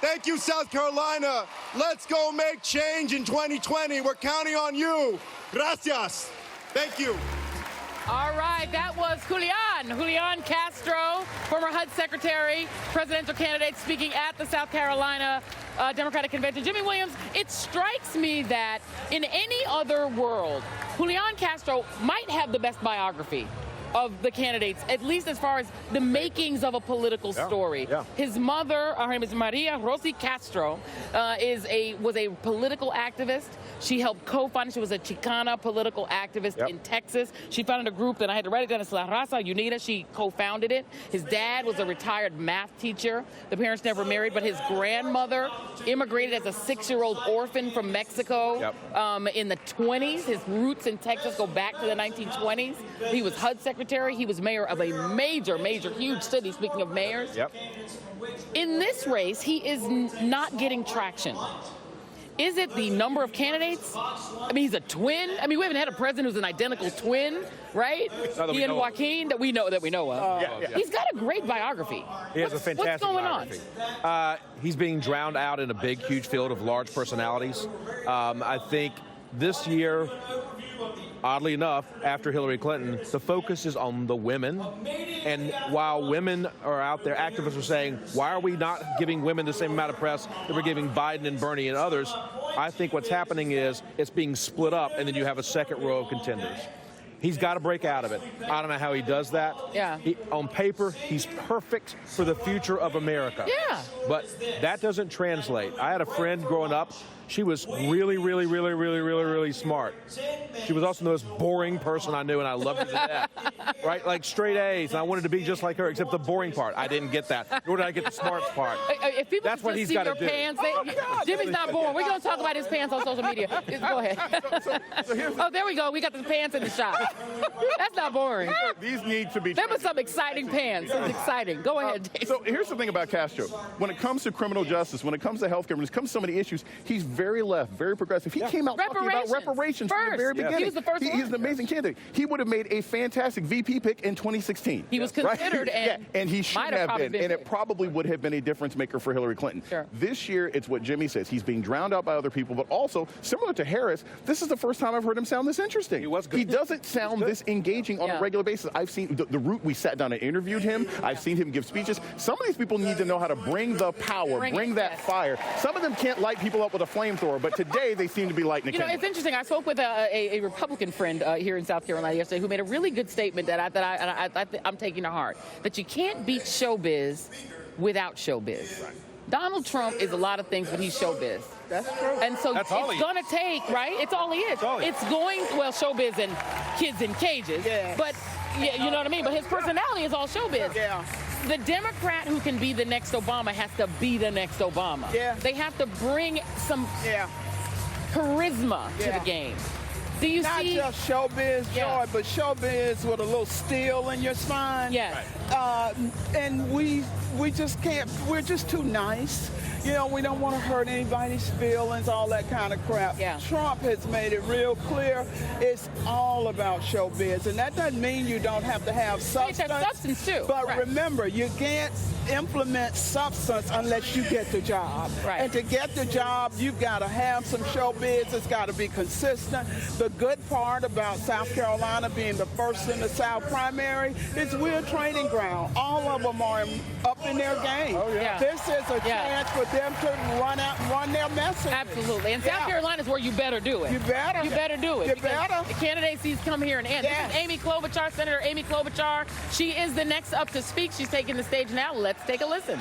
Thank you, South Carolina. Let's go make change in 2020. We're counting on you. Gracias. Thank you. All right, that was Julian Castro, former HUD secretary, presidential candidate, speaking at the South Carolina Democratic Convention. Jimmy Williams, it strikes me that in any other world, Julian Castro might have the best biography of the candidates, at least as far as the makings of a political story. Yeah. His mother, her name is Maria Rosy Castro, was a political activist. She helped co-found, she was a Chicana political activist in Texas. She founded a group that I had to write it down, it's La Raza Unida. She co-founded it. His dad was a retired math teacher. The parents never married, but his grandmother immigrated as a 6-year-old orphan from Mexico in the 20s. His roots in Texas go back to the 1920s. He was HUD secretary. He was mayor of a major, huge city, speaking of mayors. In this race, he is not getting traction. Is it the number of candidates? I mean, he's a twin. I mean, we haven't had a president who's an identical twin, right? He and Joaquin that we know of. He's got a great biography. He has a fantastic biography. What's going on? He's being drowned out in a big, huge field of large personalities. I think this year, oddly enough, after Hillary Clinton, the focus is on the women. And while women are out there, activists are saying, why are we not giving women the same amount of press that we're giving Biden and Bernie and others? I think what's happening is it's being split up, and then you have a second row of contenders. He's got to break out of it. I don't know how he does that. On paper, he's perfect for the future of America. But that doesn't translate. I had a friend growing up. She was really smart. She was also the most boring person I knew, and I loved her to death. Right? Like straight A's, and I wanted to be just like her, except the boring part. I didn't get that. Nor did I get the smart part. If people That's what he's got to do. Pants, Jimmy's not boring. We're going to talk about his pants on social media. Go ahead. Oh, there we go. We got the pants in the shot. That's not boring. These need to be. There was some exciting pants. It was exciting. Go ahead, Dave. So here's the thing about Castro. When it comes to criminal justice, when it comes to healthcare, when it comes to so many issues, he's very left, very progressive. He came out talking about reparations from the very beginning. He was the first one. He's an amazing candidate. He would have made a fantastic VP pick in 2016. He was considered, right? and he should have been, and it probably would have been a difference maker for Hillary Clinton. This year, it's what Jimmy says. He's being drowned out by other people, but also, similar to Harris, this is the first time I've heard him sound this interesting. He was good. He doesn't sound this engaging on a regular basis. I've seen the route we sat down and interviewed him. I've seen him give speeches. Some of these people need to know how to bring the power, bring that fire. Some of them can't light people up with a flamethrower, but today they seem to be lighting a candle. It's interesting. I spoke with a Republican friend here in South Carolina yesterday who made a really good statement that I'm taking to heart, that you can't beat showbiz without showbiz. Donald Trump is a lot of things, but he's showbiz. That's true. And so it's going to take, right? It's all he is. It's going, well, showbiz and kids in cages. But, you know what I mean? But his personality is all showbiz. The Democrat who can be the next Obama has to be the next Obama. They have to bring some charisma to the game. Do you Not see? Not just showbiz, Joy, but showbiz with a little steel in your spine. And we just can't, we're just too nice. You know, we don't want to hurt anybody's feelings, all that kind of crap. Trump has made it real clear it's all about showbiz. And that doesn't mean you don't have to have substance. Substance too. But remember, you can't implement substance unless you get the job. And to get the job, you've got to have some showbiz. It's got to be consistent. The good part about South Carolina being the first in the South primary is we're a training ground. All of them are up in their game. This is a chance for them to run out and run their message. Absolutely. And South Carolina is where you better do it. You better. You better do it. You better. The candidacies come here and end. This is Amy Klobuchar, Senator Amy Klobuchar. She is the next up to speak. She's taking the stage now. Let's take a listen.